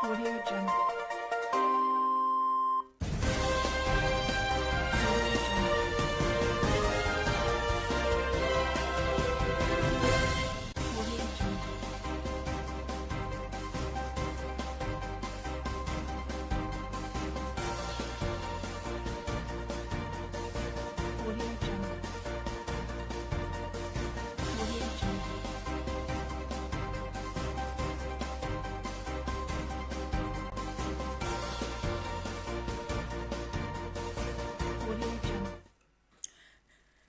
Audio Jungle.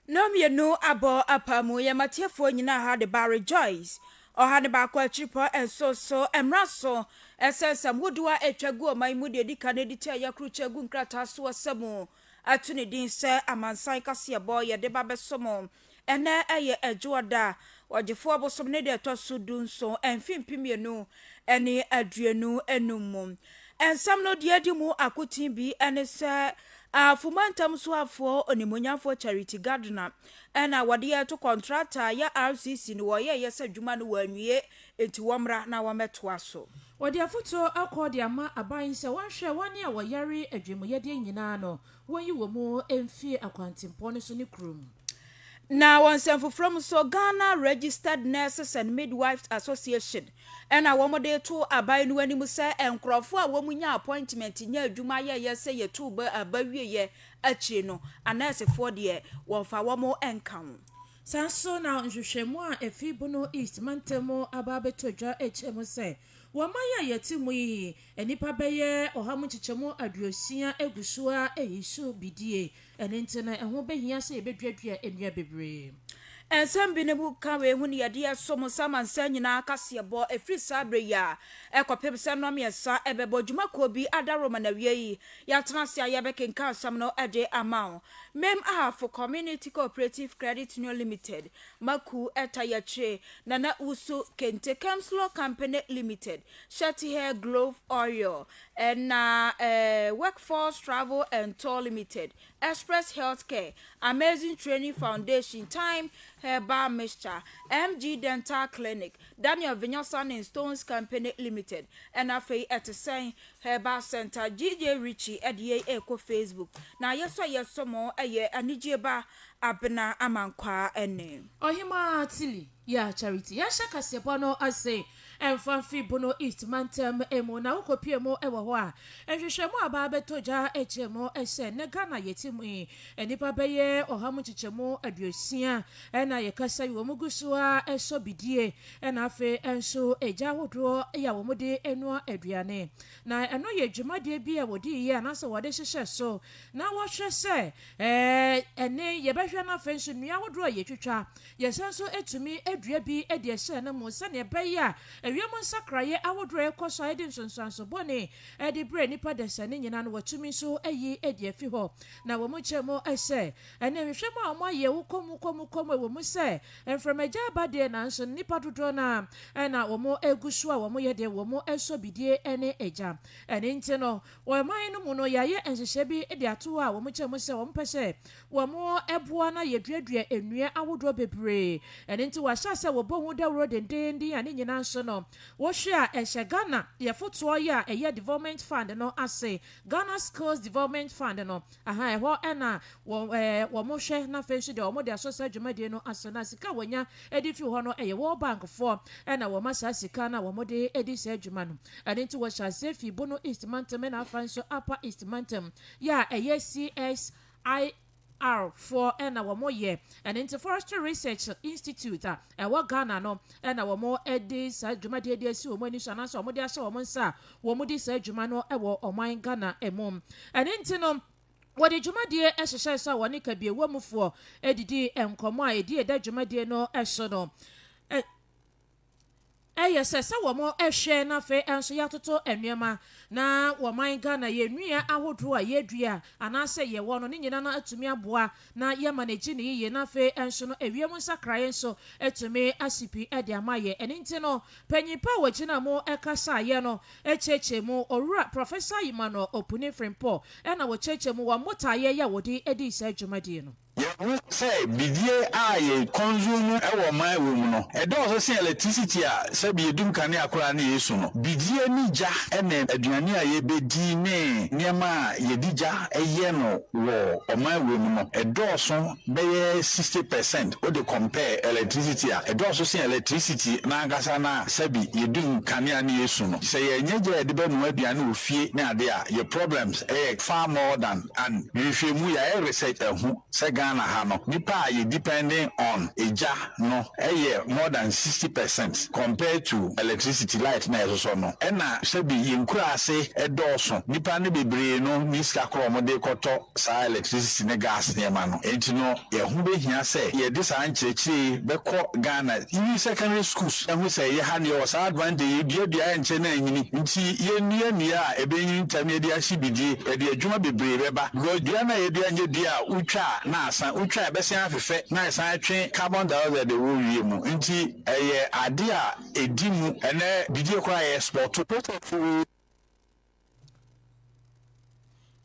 No me no abo apamu ya matiefo nyina ha de bar rejoice or had ba kwa chipo and so emraso esensam wodua etwagu oman mu de dika na dite ya kruchagu nkrata so asemu atuni din se amansan kasiebo ye de ba besomo ene eye ejoda wagefo abosom ne de toso dunso emfimpimienu ene aduenu enum ensam no de adimu akotin bi ene se fumantam so afo onimonyafo charity gardener ena wade to contractor ya RCC no ye yesa dwuma no wanwie enti womra na wameto aso wade afoto akodi ama aban se wanhwe wane a woyare adwumoye de nyina no wonyi wo mu emfie akwantempo no so ne krum. Now, one from so Ghana Registered Nurses and Midwives Association, and a woman day to a by no any musa and Crawford woman appointment in your Jumaya, yes, say a 2 a baby ye a chino, a nurse for the year, one for one more income. Sanso now in Jushemwa, a Fibono East, Mantemo, Ababetoja, HMO. Wamaya yetimu enipa beye ohamuchichemo adrosia egusua eyisu bidie enentena eho behia se ebedwadua enua bebre ensem binebu kawe huni yade somo samansan nyina kasiebo efri sabre ya ekopem se no miesa ebebo dwuma ko bi adaroma na wiei ya transia ya bekenka sam no ede amount mem for community cooperative credit union limited maku etayache nana usu kente Kemslo company limited shati hair glove oil and workforce travel and tour limited express healthcare amazing training foundation time herbal mixture MG dental clinic Daniel Vinyosan and Stones company limited and afi etesen herbal center GJ Richie edie eko Facebook na yeso mo eye ANIGYEIBA ABENA AMANKWAH ene OHEMAA TILLEY ya charity ya shaka sebo no ase emfanfi bono east mantem emo na ukopie mo ewo ho a enhwehwemo aba betoja echemo ehye ne Ghana yetimu enipa beye ohamu chichemo aduosia ena yekasa yo mugusu a eso bidie ena afe enso eja hodro ya wo mode enu aduane na eno ye dwumade bi a wodi ye anase wode hyehye so na wo hwe se ene ye behwe na afe nso nua hodro ye twitwa ye sanso etumi edua bi ede ehye na mo se ne beye a ewiemu nsakraye awodro ekoso ede nsonsanso bone ede bre nipa desa ne nyina no watumi so ayi ede afi ho na wo mu chemo ehye ene hwehwemo amaye wo komu wo mu se enframaja abade na nso nipa dodo na na wo mu egusu a wo mu ye de wo mu eso bidie ene eja ene nti no wo man no mu no yaye enhyehyɛ bi ede ato a wo mu chemo se wo mpese wo mu eboa na yeduadua enua awodro bebre ene nti wa sha se wo bohu dawro dendendi ane nyina nso no wo hwe a ehye Ghana ye foto ya eye development fund no ase Ghana Skills Development Fund no aha eho ena wo mo hwe na fe nso de wo mo de asosa dwumadie no ase na sika wonya edi fi ho no eye World Bank for ena wo ma sha sika na wo mo de edi sa dwuma no ane nti wo sha se fi bono East Mantem na afa nso Upper East Mantem ya eye CSI for ena wo ye and into Forestry Research Institute wo Ghana no ena wo edi sa dwuma de edi asi wo ani so na so wo de ahye wo nsa wo di sa dwuma no wo oman Ghana emom and into no wode dwumadie ehyehyɛ so woni ka bie womufo edidi enkomo a edi eda dwumadie no ehye no sesa womo ehwe na fe enso yatoto enwema na woman Ghana ye nua ahodro a yedua anase ye wono ne nyina na atumi aboa na ye manage ne ye na fe enso no ewiem nsakraye nso atumi asipi ede amaye ene nti no panyipa wagina mo ekasa ye no echeche mu owura Professor Emmanuel Opuni Frimpo ena wo cheche mu wa motaye ya wodi edi sa dwumadie no You say bidie a ye consume ewo man we mu no e do so say electricity a say bi edum kane akora na yesu no bidie ni ja ene aduane a ye bedi ne niema ye dija eye no wo oman we mu no e do so be 60% o de compare electricity a e do so say electricity na angasa na sabi yedum kane na yesu no say ye nyeje de be no aduane ofie na ade a ye problems far more than and we mu ya research ehu say Ghana ha no nipa ye depending on eja no more than 60% compared to electricity light na so no e na sebi ye nkura ase edoso nipa ne bebre no miska kro mo de koto sa electricity ne gas ne ma no enti no ye hu be hia se ye de sa nchechi be ko Ghana in secondary schools e hu se ye ha ne o sa advantage dua nche na anyini nti ye nua a ebenyi intermediate ashibidi e de adwuma bebre beba go dua na ye de anye dia utwa na asa utwa bese afefe na asa atwe carbon dioxide de wo wie mu nti eye ade a edimu ene bidie kwa ye export to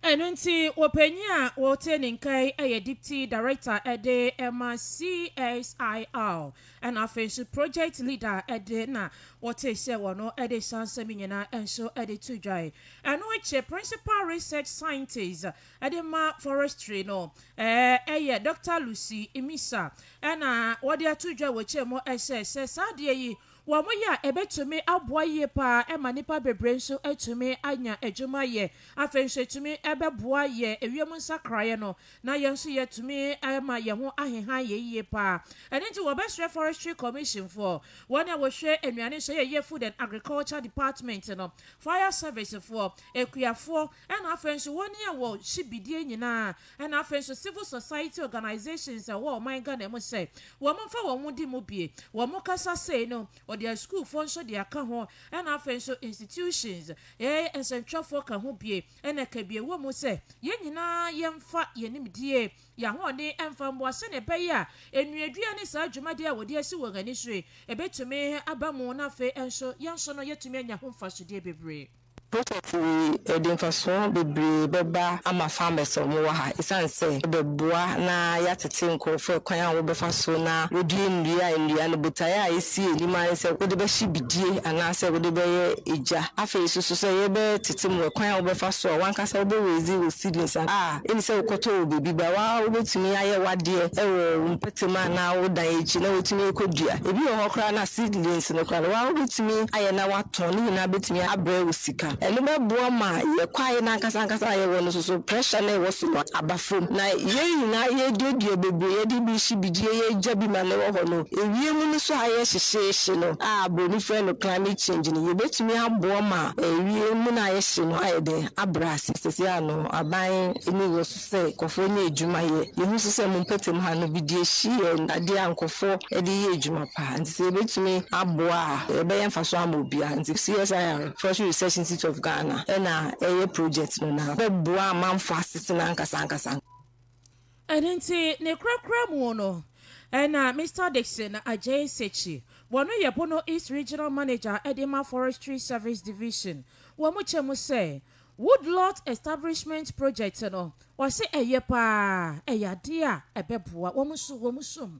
Enunti wopenya wote ninkai eye deputy director ede CSIR and afensu project leader ede na wote se wono ede sansemi nyina enso ede tudwai eno eche principal research scientist ede ma forestry no eye Dr. Lucy Imisa na wode atudwa woche mo ese sade yi Wamoya ebetumi aboye pa emanipa bebrenso etumi anya ejuma ye afenso etumi ebeboa ye ewiemu nsakraye no na yenso yetumi ama ye ho ahehan ye pa enenti wo besre forestry commission for one wo hwe enuane so ye food and agriculture department no fire service for ekuafo na afenso woni ye wo shibidie nyina na afenso civil society organizations wo man Ghana mo say wo mo fa wo mo di mo bie wo mo kasa say no their school function their ka ho and afenso institutions essential for ka ho bie and ekabie wo mu se ye nyina yemfa yenimdie ya ho ne emfa mbo ase ne be ya enuadua ne sa adwumade a wode asi wo gani sure ebetumi abamu na fe enso yenso no yetumi anya ho mfasode bebre Protect the infrastructure bebre beba ama farmers omo ha isanse beboa na yatete nkorofo kwan wo befa so na wodi ndua no butaya esi enima se wo de be hibidie ana se wo de be eja afa susu se ye be tete mo kwan wo befa so wankasa wo be wezi wo seedlings eni se wo koto bebi ba wa wo betumi aye wade ewo mpetema na wo dan echi na wotumi ekodua ebi wo hokra na seedlings no kwa wa wo betumi aye na waton ni na betumi abre wo sika elime buoma ye kwae na nkasa ye wono so pressure na wo so abafom na ye nyina ye dedie bebre ye di bi shibidie ye jabi ma na wo hono ewie mu no so aye hyehye no boni fe no climate change ni ye betumi abuoma ewie mu na ye hye no aye de abrase sese ano aban eni wo so se kofo ni ejuma ye hu so se mu petem ha no bidie hye ade ankofo e de ye ejuma pa nti se betumi aboa e be yemfa so amobia nti CSIR Forestry Research Institute of Ghana ena eye project no na beboa manfo asese na nkasa enenti ne krakra mu no ena Mr. Dixon Ajay Sechi wono ye bono East Regional Manager Edema Forestry Service Division wo mu chemu say Woodlot Establishment Project no wase eye pa eyade a ebeboa wo mu so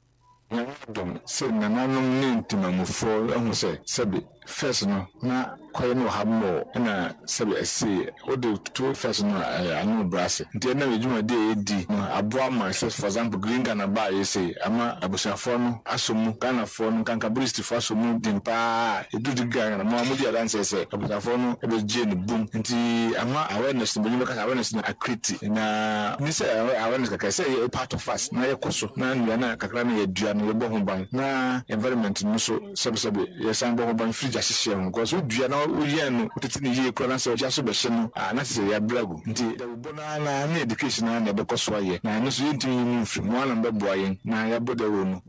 Dom se nananum ne ntimamufo ehu se sebe first no na kwaye no hammo na sebe ese ode to first no anu brase nti na ejuma de edi no aboa ma for example green Ghana ba yese ama abusafo no asomu Ghana fo no kanka brist fo asomu dimpa edudu Ghana ma mu dia dan se abusafo no ebeje ne boom nti ama awareness no nyime kaka awareness na akriti na ni se awareness kaka se part of us na yekoso na nua na kakra na yedua no yebo ho ban na environment no so sebe yesan bo ho ban free ahihye ho because we dua na we no tete ne yie kora na se oja so be hye no na se ya blagu nti da bo na education na be koso aye na no so yintimi mu mfiri mo na be boaye na ya boda wo no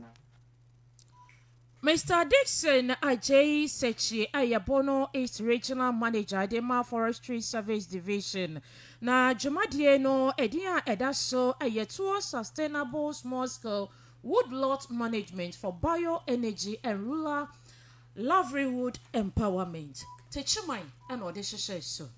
Mr. Dixon Ajay Sechi Ayabono East Regional Manager Edema Forestry Service Division na jumadie no edia edaso ayetuo sustainable small scale woodlot management for bioenergy and rural livelihood empowerment. Techumai and odesheshe so.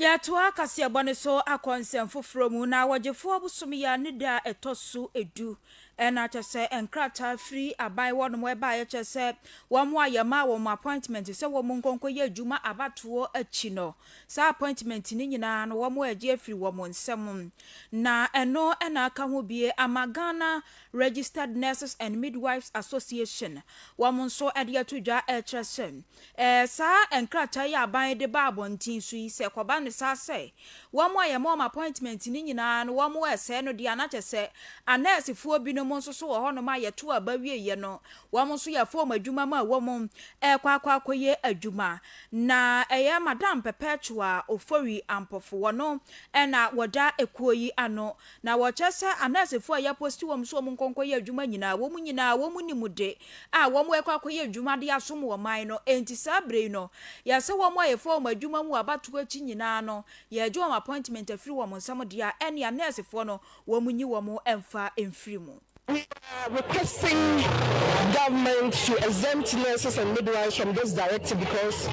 Ya toa kasiebɔ ne so akɔnsɛm foforɔ mu na wɔgyefo abosom ya ne da ɛtɔso edu ɛna kyerɛ sɛ nkrata free aban wɔ no mo ɛba yɛ kyerɛ sɛ wɔn ayɛma wɔn appointment sɛ wɔn nkonko yɛ adwuma abatoɔ akyi no saa appointment ne nyinaa no wɔn agye afiri wɔn nsɛm na ɛno ɛna aka ho bie Ghana Registered Nurses and Midwives Association wɔn nso ɛde ato dwa ɛkyerɛ sɛ saa nkrata yɛ aban de ba abɔnten so yi sɛ kɔba ne saa sɛ wɔn ayɛma appointment ne nyinaa no wɔn ɛsɛ no de anakyɛ sɛ anɛɛsefoɔ bi no mo nso so wɔ hɔ no ma yɛto aba wie yɛ no wɔn nso yɛ fɔm adwuma ma wɔn akɔyɛ adwuma na ɛyɛ madam perpetua ofori ampofo wɔn ɛna wɔda ekuo yi ano na wɔkyɛ sɛ anɛɛsefoɔ a yɛposti wɔn so wɔn nkɔyɛ adwuma nyinaa wɔn nimude a wɔn akɔyɛ adwuma de asom wɔn man no enti saa bere no yɛsɛ wɔn ayɛ fɔm adwuma mu abato akyi nyinaa no yɛgye wɔn appointment afiri wɔn nsɛm de a ɛne anɛɛsefoɔ no wɔn nyi wɔn ɛmfa mfiri mu. We are requesting government to exempt nurses and midwives from this directive because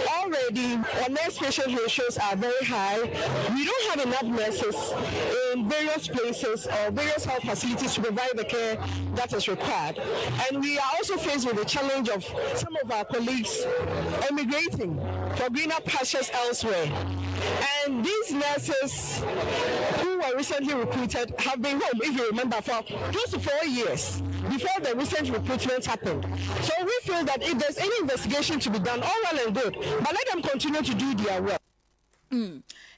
already our nurse-patient ratios are very high. We don't have enough nurses in various places or various health facilities to provide the care that is required. And we are also faced with the challenge of some of our colleagues emigrating for greener pastures elsewhere. And these nurses who were recently recruited have been home, if you remember, for close to 4 years before the recent recruitment happened. So we feel that if there's any investigation to be done, all well and good, but let them continue to do their work.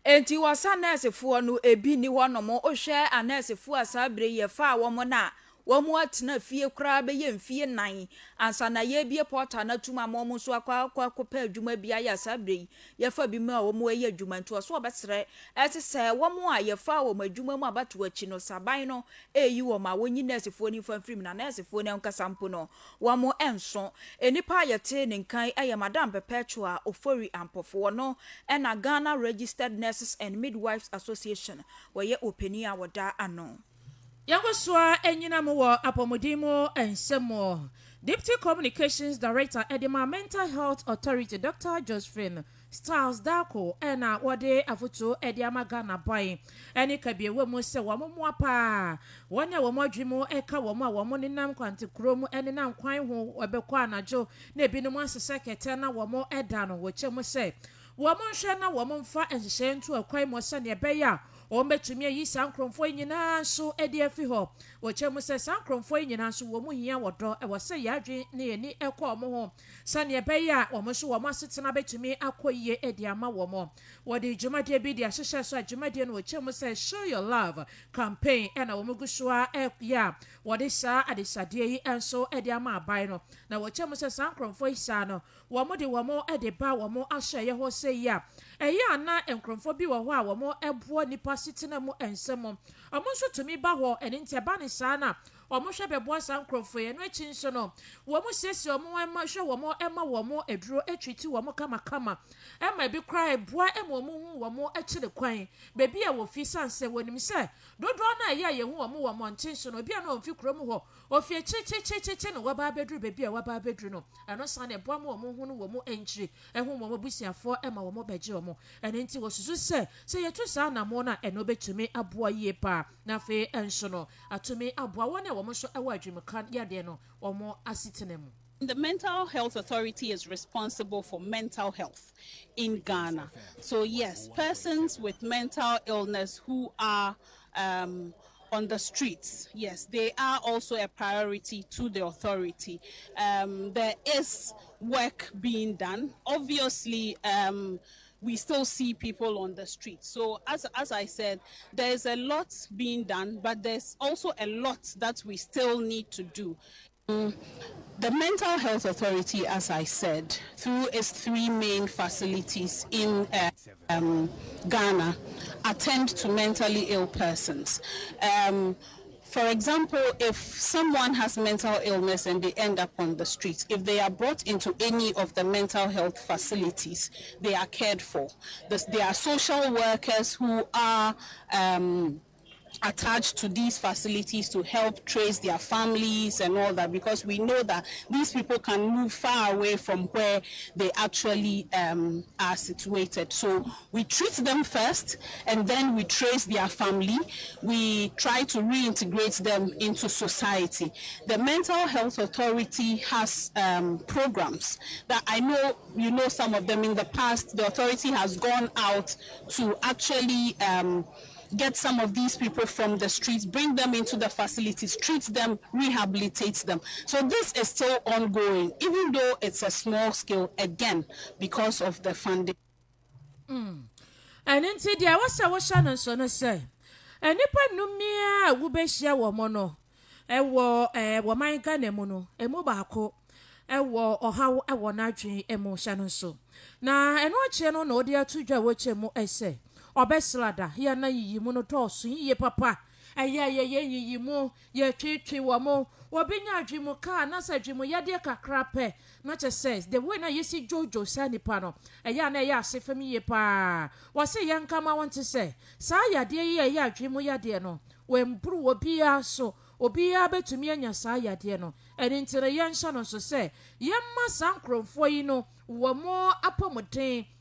Enti wasa nursefoɔ no ebi ni hɔ no mo ohwɛ anursefoɔ asabre ye fa wɔn na wɔn atena fie kura be ye mfie nan ansa na ye bie portal na tuma mo so akwa adwuma bia ya asabre ye fa bi ma wɔn ayi adwuma nto so obesere ɛte sɛ wɔn a ye fa wɔn adwuma mu abato akyi no saban no eyi wɔn a wɔnyi nursefoɔ ni fa mfiri na nursefoɔ ne nkasa mpo no wɔn enso enipa yɛte ne nkan ɛyɛ madam perpetua ofori ampofo no ɛna Ghana Registered Nurses and Midwives Association wɔyɛ opani a wɔda ano. Yagoswa enyina mo wo apomodimo ensemo. Deputy Communications Director Edema Mental Health Authority Dr. Josephine Styles Dako ena wode afuto ediama Ghana boy eni kabie we mo se wo mo apa wonya wo modwimo eka wo mo a wo mo nenam kwante kromu eni nam kwan ho obekọ anajo na ebi no mo asese kete na wo mo eda no wo che mo se wo mo nhwe na wo mo mfa enhye nto akwan mo se ne beya o mbetumi yi sankromfo nyina so edi afi ho wo che mo se sankromfo nyina so wo mo hia wodo e wo se yadwe ne yeni ekọ mo ho se ne beya wo mo so wo mo asetena betumi akoyie edi ama wo mo wo de dwumade bi de ahyehye so dwumade no wo che mo se show your love campaign e na wo mo gusua ya wo de sa adesade yi enso edi ama abai no na wo che mo se sankromfo isa no wo mo de wo mo edi ba wo mo ahye ye ho se ya eya na enkromfo bi wo ho a wo mo eboa nipa sitina mu ensemo amonso tumi ba ho eni nteba ne sana omo hwe bebo sankrofo ye no echi nso no wo mo sesi omo ema hwe wo mo ema wo mo eduro etwiti wo mo kama ema bi kra eboa ema omo hu wo mo akire kwan bebi a wo fi sanse wonim se dodo na ye ye hu wo mo ntinso no bia na omfi krom ho ofi chi no waba bedru bebi a waba bedru no eno san eboa mo hu no wo mo enchire ehu wo mo busiafo ema wo mo beje wo mo eni nti wo susu se yetu sa na mo na eno betumi aboa ye pa na fe enso no atumi aboa wona wo mo so ewa adwumka yade no wo mo asitene mu. The Mental Health Authority is responsible for mental health in Ghana. So yes, persons with mental illness who are on the streets, yes, they are also a priority to the authority. There is work being done. Obviously, we still see people on the street. So as I said, there's a lot being done, but there's also a lot that we still need to do. The Mental Health Authority, as I said, through its 3 main facilities in Ghana, attend to mentally ill persons. For example, if someone has mental illness and they end up on the streets, if they are brought into any of the mental health facilities, they are cared for. There are social workers who are attached to these facilities to help trace their families and all that, because we know that these people can move far away from where they actually are situated. So we treat them first, and then we trace their family. We try to reintegrate them into society. The Mental Health Authority has programs that I know, you know, some of them. In the past, the authority has gone out to actually get some of these people from the streets, bring them into the facilities, treat them, rehabilitate them. So this is still ongoing, even though it's a small scale, again, because of the funding. And indeed, there was a Shannon son say, and nipa numia wubeshia womono, woman ganemono, mobako, or how a emotion so. Na and what channel no dear to Jawachemo essay. Obeslada, here na yi monotos, ye papa, a ye mo, ye chichi wamo, wabinya jimo car, nasa jimo yadia crape, not a says, the winner you see Jojo Sandy Pano, a yana ya say for me pa. Was a young come I want to say, Saya dear ya jimo yadiano, when brew will be so. Obia be to me and your saya diano, and into the young shannon so say, Yamma sancro for you know, were more upon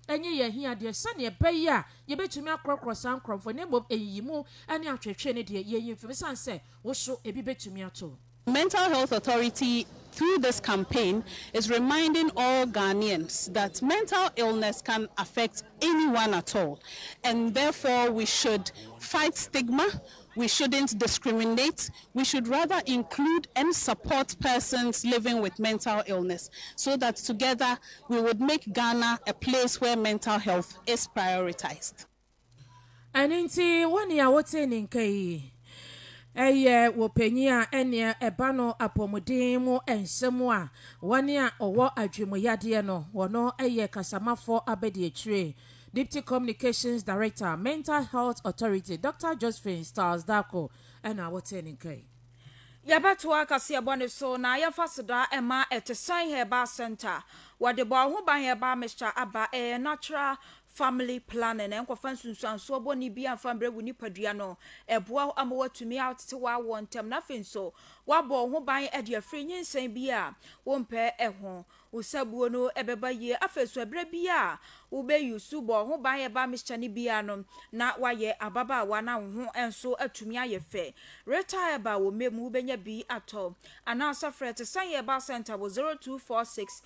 and ye here, dear son, ye pay ya, ye bet to me a cross sancro for name of a yimu, and your trinity, ye for son say, was so a bit to me at all. Mental Health Authority, through this campaign, is reminding all Ghanaians that mental illness can affect anyone at all, and therefore we should fight stigma. We shouldn't discriminate. We should rather include and support persons living with mental illness, so that together we would make Ghana a place where mental health is prioritized. And indeed, 1 year what's in Kay. Wopenia enya ebano apomudimo ensemwa 1 year owo adwemo yade no wono kasamafo abedi etire. Deputy Communications Director, Mental Health Authority, Dr. Josephine Stars Dako, and our turning K. Yabatua Kasiebone so na yafasida ema etesan heba center. Wadebo ho ban heba Mr. Aba natural family planning en kwafan sunsuan so boni bia fambre wuni padua no eboa amawatumi outete wa wontem na finso wabo ho ban ede afri nyinsen bia wompe eho usabuo no ebeba ye afeso ebre bia ube yusu bo ho ban eba mischani bia no na waye ababa wa na ho enso atumi ayefe retire ba wo memu benya bi ato ana safret sanye ba center wo 0246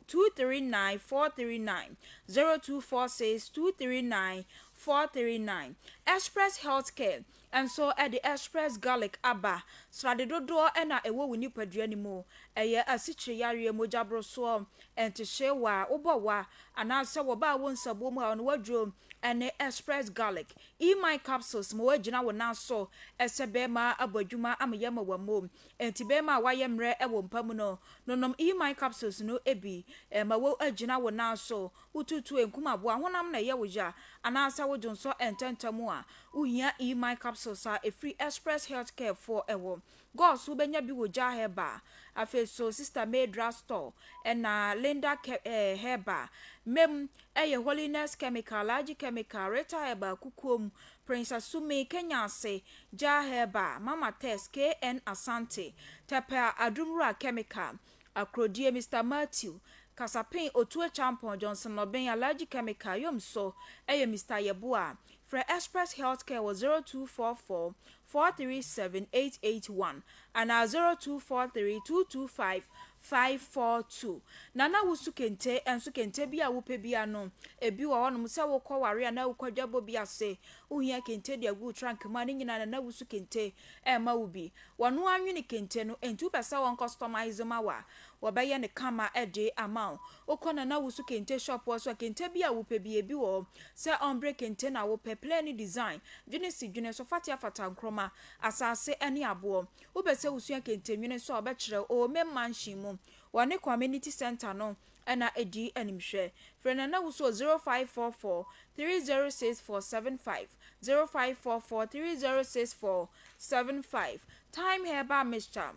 239 439 0246 239 439 Express Healthcare and so at the Express Garlic Abba Srade dodo ena ewo wini padua ni mu eye asichire yare mojabro so ente shewa obowa anase wo ba won sabo mu a no wadro ene Express Garlic my capsules mo wagina wona so esebe ma abadwuma amayama wamo enti be ma wayemre ewo mpamu no nonom my capsules no ebi ma wo agina wona so ututu enkuma abo honam na ye woja anase wo jonso ententamu a uhia my capsules a free Express Healthcare for ewo God so benya bi woja heba afeso sister Medra store na Linda heba mem holiness chemical large chemical reta heba kukom Prince Asumi Kenya se ja heba mama test KN Asante tepa adumra chemical akrodie Mr Matthew Kasapin Otue Champion Johnson Oben allergic chemical yom so Mr Yeboa for Express Healthcare was 0244 437 881 and 0243 225 542 nana wusu kente enso kente bia wo pe bia no ebi wo no se wo kware na wo kwadwabo bia se uhia kente dia gu trunk ma ni nyina na wusu kente ma wo bi wono anwene kente no entu pesa won customize ma wa wo be ye ne kama ede amount okona na wusu kente shop wo so kente bia wo pe bia bi wo se ombre kente na wo pe plain design dwene si dwene so fatia fata nkroma asase ani abo wo be se wusu kente nwene so obekire o memmanship mu wane community center no na edi animhwe frena na wuso 0544 306475 0544 306475 time heba Mr.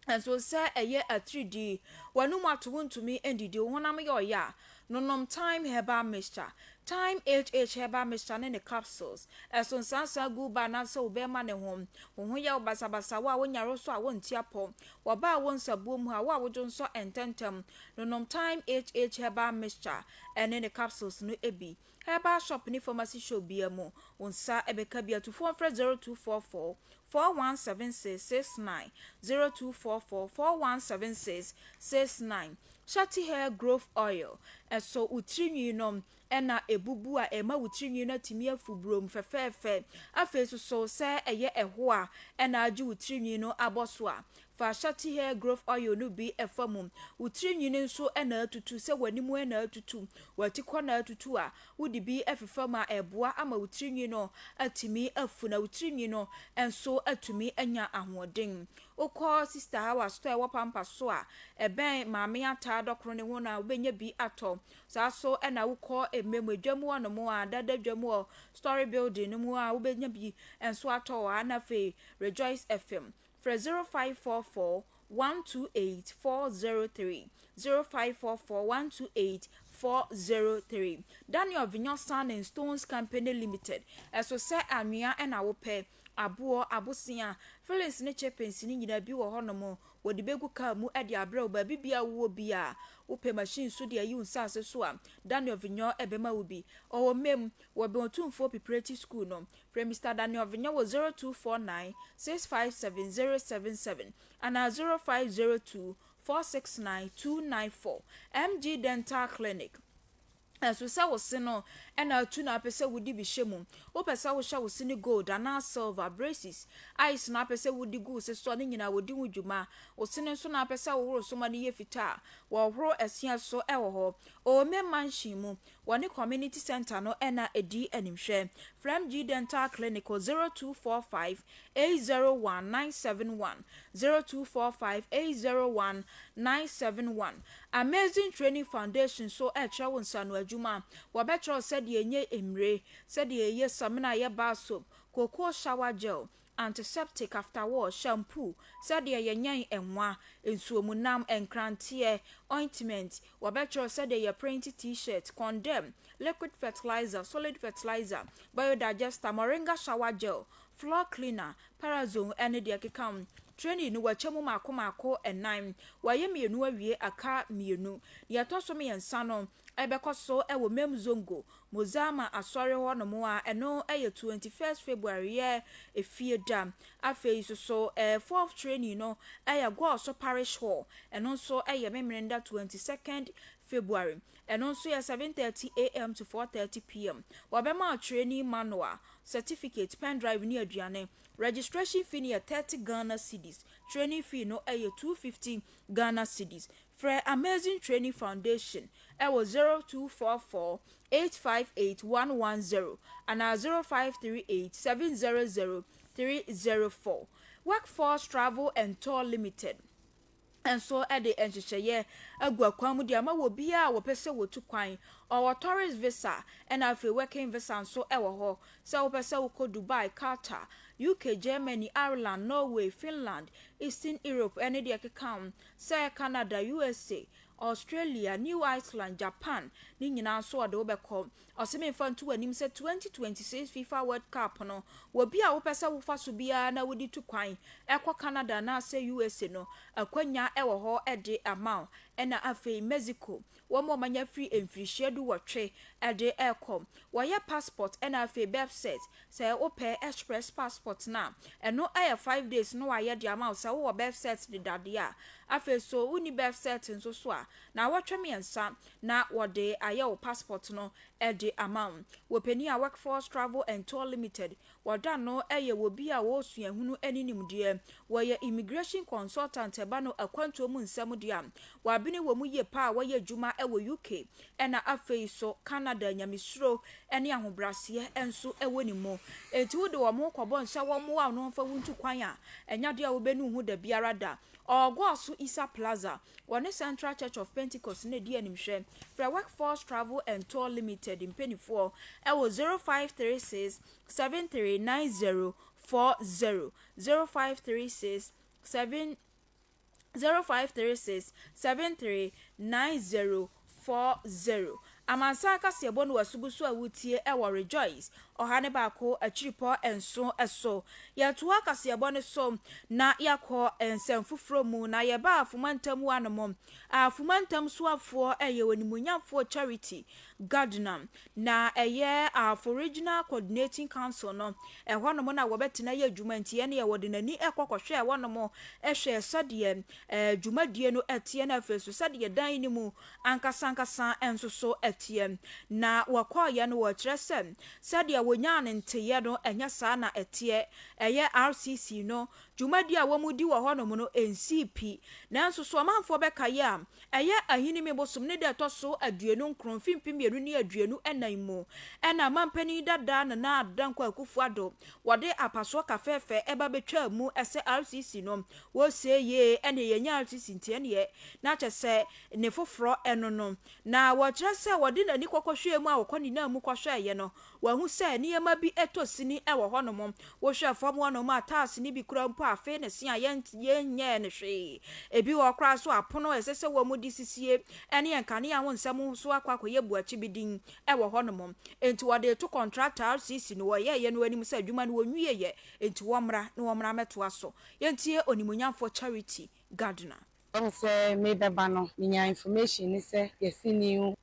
And so say a year at 3D. Wanu matuntumi endidi honam yo ya nonom time herbal mixture time HH herbal mixture ne capsules eso sansa gu ba na so be ma ne hom ho ya basabasa wa wonyaro so a wontiapo wo ba won sabuo mu ha wa wojo so ententem nonom time HH herbal mixture ene ne capsules no ebi herbal shop ni pharmacy shop bia mu onsa ebeka bia to 0244 417669 0244 417669 Shati hair growth oil eso utrinwi nom ena ebubu a ema utrinwi na timi afubrom fefefe afeso so se eye eho a ena agi utrinwi no aboso a fa shati hair growth oil no bi efamum utrinwi nso ena atutu se wanimu ena atutu watikọ na atutu a wudi bi efefama eboa ama utrinwi no atimi afuna utrinwi no enso atumi anya ahoden okọ sister hawa store wo pampa so a eben maame ata dokro ne ho na obenya bi ato sa so ena wokọ ememu adwamu ono mo a dada dwamu story building no mu a obenya bi enso ato a na fe Rejoice FM for 0544 128 403 0544 128 403 Daniel Vignon Sand and Stones Company Limited eso se anwea ena wo pe abo abosia Felix ne chepens ni nyina bi wo honomo wodi begu ka mu ade abrɛ ba bibia wo bia wo pe machine so de ayi unsase so a Daniel Vignon ebema wo bi o mem wo be otumfo preparatory school no from Mr Daniel Vignon wo 0249 657077 and 0502 469 294 MG Dental Clinic so say wo se no ena atu na pese wudi bi hyemu wo pese wo hya wo se ni gold and silver braces ice na pese wudi gu se so ne nyina wodi wudwuma wo se ne so na pese wo horo so ma ne ye fita wo horo asia so ewo ho o me mansion mu woni community center no ena edi animhwe from G Dental Clinic 0245 801 971 0245 801 971 Amazing Training Foundation so etra won sanu adwuma wo betro said ye nye emre said ye samina ye bar soap cocoa shower gel antiseptic after wash shampoo said ye nyan enwa ensuomunam enkrante ointment wo betro said ye print t-shirt condemn liquid fertilizer solid fertilizer biodigester moringa shower gel floor cleaner parazone ene de kekam training no wachemu mako enan waye mienu awie aka mienu ya toso me yensa no ebekoso ewo memzongo mozama asore ho no mo a eno eye 21st February ye efie dam afei so 4th training no eye go so parish hall eno so eye memrenda 22nd February eno so ye 7:30 AM to 4:30 PM wabema training manual certificate pen drive ni aduane registration fee near 30 Ghana cedis training fee no 250 Ghana cedis for Amazing Training Foundation was 0244 858 110 and 0538 700 304 Workforce Travel and Tour Limited and so at the encheye agwakwamu di ama wo bia wo pese wo tu kwan or tourist visa and afi working visa so ewo ho se wo pese wo ko Dubai, Qatar, UK, Germany, Ireland, Norway, Finland, Eastern Europe, any de account, say Canada, USA, Australia, New Iceland, Japan, ni nyina so ade obekọ oseme fantu anim se 2026 FIFA World Cup no wo bia wo pese wo fa so bia na wodi tu kwan ekọ Canada na se USA no akwanya ewo ho ede amount ena afei Mexico wo mo manya free emfrihie du wotwe ede ekọ wo ye passport ena afei birth set se wo pe express passport na eno aye 5 days no wa ye de amount se wo birth set de dade a afei so uni birth set nso so a na wotwe miensa na wode aye wo passport no ede amount wo pani a Workforce Travel and Tour Limited wada no eye wo bi a wo suahunu aninimde wo ye immigration consultant eba no akwanto mu nsam de am wa bini wo mu ye pa wo ye dwuma ewo UK ena afei so Canada nyamisuro ene ahobrase enso ewo ni mo enti wo de wo mo kwobon sha wo mo a no fa wuntu kwan a enya de a wo benu hu da biara da Ogwasu Isa Plaza, one Central Church of Pentecost, ne di animhwe. For Workforce Travel and Tour Limited in Penny 4, ewo 0536 739040 0536 739040 240 amansan kasiebo no wasugusu awutie ewo rejoice ohane baako achiripo enso eso yetoa kasiebo ne so na yakọ ensemfufro mu na yeba afumantam wanom afumantam soafo eye wonimunyafo charity gardener na eye for regional coordinating council no ehwonom na wobetena ye adwuma ntie ne ye wode nani ekokọhwe ehwonom ehwe sade dwumadie no etie na afeso sade dan ni mu ankasankasa ensoso etie na wakoye no wo kyerese sade wonya ne nteye no enya saa na etie eye RCC no dwumadie a womudi wo honom no NCP na ensoso amanfo bekaye a eye ahini mebosom ne de toso aduenu nkron fimpimienu ne aduenu enan mu ena mampani dada na adanko akufu ado wode apaso kafefe eba betwa mu ese RCC no wo seye ene yenya RCC ntie ne na kyese ne foforo eno no na wo kyerese wode nani kokohwe mu a wokoni na mu kohwe ye no wahu se ne yema bi etosini ewo honom wo hwe fam honom atase ni bi kura mpo afe ne sia yenye ne hwe ebi wo kra so apono esese wo mu disisie ene yenkane ya wonsam so akwakoye buachi bidin ewo honom enti wode to contractor RCC no wo ye no anim se adwuma no wonwie ye enti wo mra meto aso yentie onimunyamfo charity gardener say maybe bano minya information ni say yesi new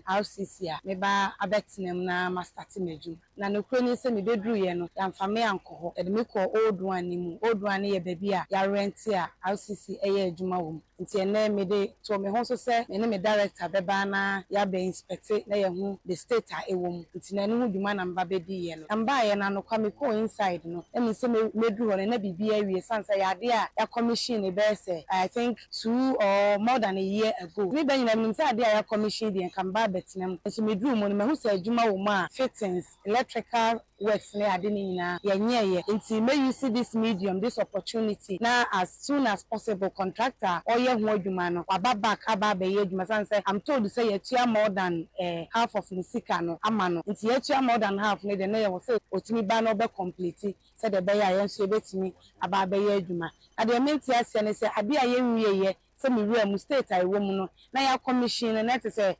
RCC a meba abetinem na mastati medum na no kro ni say me bedru ye no yamfa me anko e de me ko old one ni mu old one ye baby a ya rent a RCC eye adwuma wo nti ene me de to me ho so say me ne me director beba na ya be inspect na ye hu the state a ewo mu nti na ne hu dwuma na mba bedi ye no mba ye na no kwa me ko inside no e me say medru ho na bibi awie sansa ya de a ya commission e be say I think 2 or more than a year ago. Me ben na say ade a commission dey kan ba betinam. So me drum no me hu say adwuma wo ma fittings, electrical works na ade ni na ye nye nti me use this medium, this opportunity na as soon as possible contractor or ye hu adwuma no aba back aba be ye adwuma san say I'm told say ye tua more than half of nisika no ama no nti ye tua more than half ne de na ye wo say otimi ba no be complete say de be ya ye nso betimi aba be ye adwuma ade menti ase ne say ade a ye nwie ye se me wura mu state ai wo mu no na ya commission na te say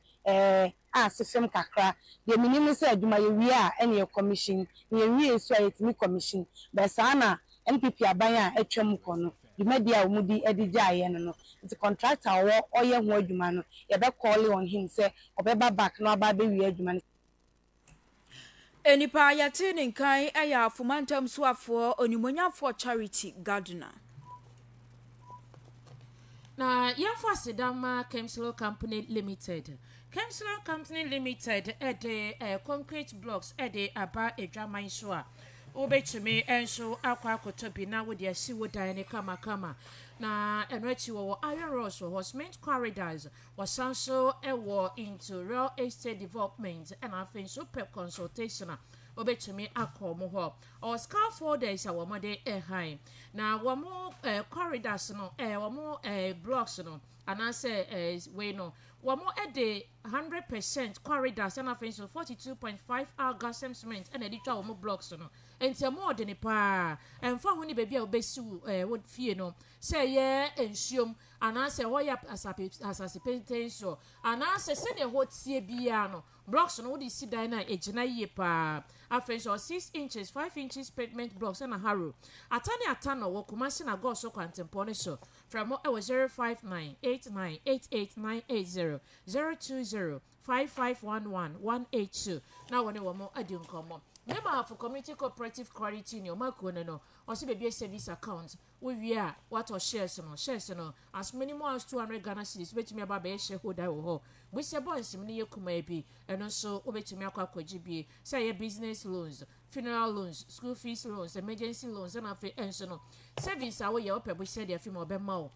asefem kakra de minimum say adwuma ye wie a ene commission ye wie so ayetimi commission be sa na NPP aban a atwam kono the media umudi edija ye no the contractor wo oye ho adwuma no ye be call on him say obeba back no aba be wie adwuma no enipa yate ne nkan eya afumantam soafo onimonyafo charity gardener na yamfa sedama Chemslow Company Limited Chemslow Company Limited ede concrete blocks ede aba edwaman so a obetumi enso akwa akotobi na wo de asiwo dan ne kama na enwachi wo iron rods wo cement corridors wasanso ewo into real estate development and afin super consultation obetumi akomo ho or scaffolders a wo mode high na wo mo corridors no wo mo blocks no anase we no wo mo ede 100% corridors and afin so 42.5 gas cement and editwa wo mo blocks no enti mo de ne pa emfa ho ni baby a obesi wo fie no say ye ensuom anase ho ya asasipenten so anase se ne ho tie bia no blocks no wo di sidan na ejina ye pa afren so 6 inches 5 inches pavement blocks na harrow atano wo kumasi na go so kwantempo ne so from 0598988980 0205511 na woni wo mo adi nkomo Nema for community cooperative quality in your makono no also be service account we are what or shares no as minimum as 200 Ghana cedis betumi aba be shareholder wo ho we se bonds mini ye kuma bi and also obetumi akwa kwajibi say your business loans funeral loans school fees loans emergency loans and afi enso no savings awo ye opebo share dia fi mo be ma o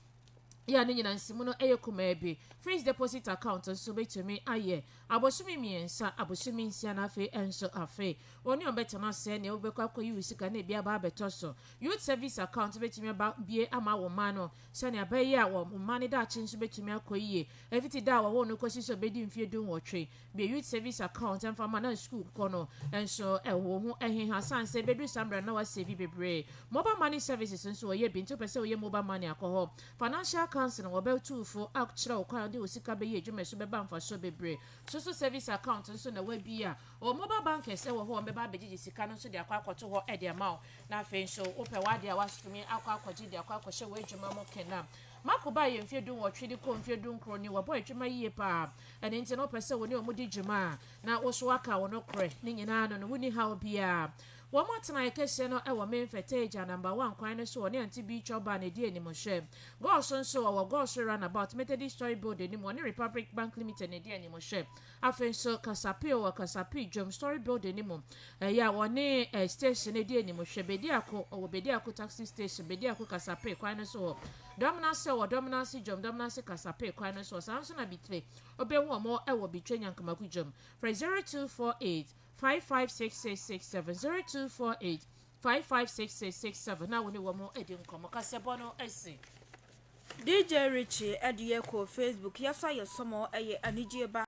ya ni nyina nsimu no eyekuma bi fixed deposit account nso betumi aye abosumi miensa abosumi nsia na afi enso afi oni obetana se ne obekwa kwa yusika na bia ba betoso youth service account betumi ba bie ama wo ma no se ne abaye a wo ma ne da chi nso betumi akoyie everything da wo no kwasi so bedi mfie dun wotwe be youth service account and for na school kono enso ewo ho eheha sanse bedu sambra na wa save bebre mobile money services nso wo ye bi nto pese wo ye mobile money akoho financial council wo be tuufo akchira okwan de osika be ye dwuma so be ba mfaso bebre so service account nso na wa bi a o mobile bank ese wo ho be ba begye sika no so de akwakoto ho e de ama na afen so ope wa de awasumi akwakwaji de akwakwohye wa dwuma mo kenam makoba ye mfie dun wotwe de ko mfie dun kro ni wo boy dwuma yie pa ene nti no pese wo ne o mudi dwuma na wo so aka wo no kre ni nyina no woni ha bia wo motena ekese no e wo memfeteja number 1 kwan no so ne anti bi choba na die ni mo hwe go so wo go so run about Methodist Story Building ni mo ne Republic Bank Limited ne die ni mo hwe afen so kasapi Jom Story Building ni mo ya wo ne station ne die ni mo hwe bedi ako taxi station bedi ako kasapi kwan no so Dominance Jom Dominance kasapi kwan no so Samson abitre obenwo mo e wo bitwe nyankamaku Jom for 0248 556667 0248 na woni wo mo edi nkomo kasebo no esi DJ Richie ediye ko Facebook yasa yesomo eye anigye ba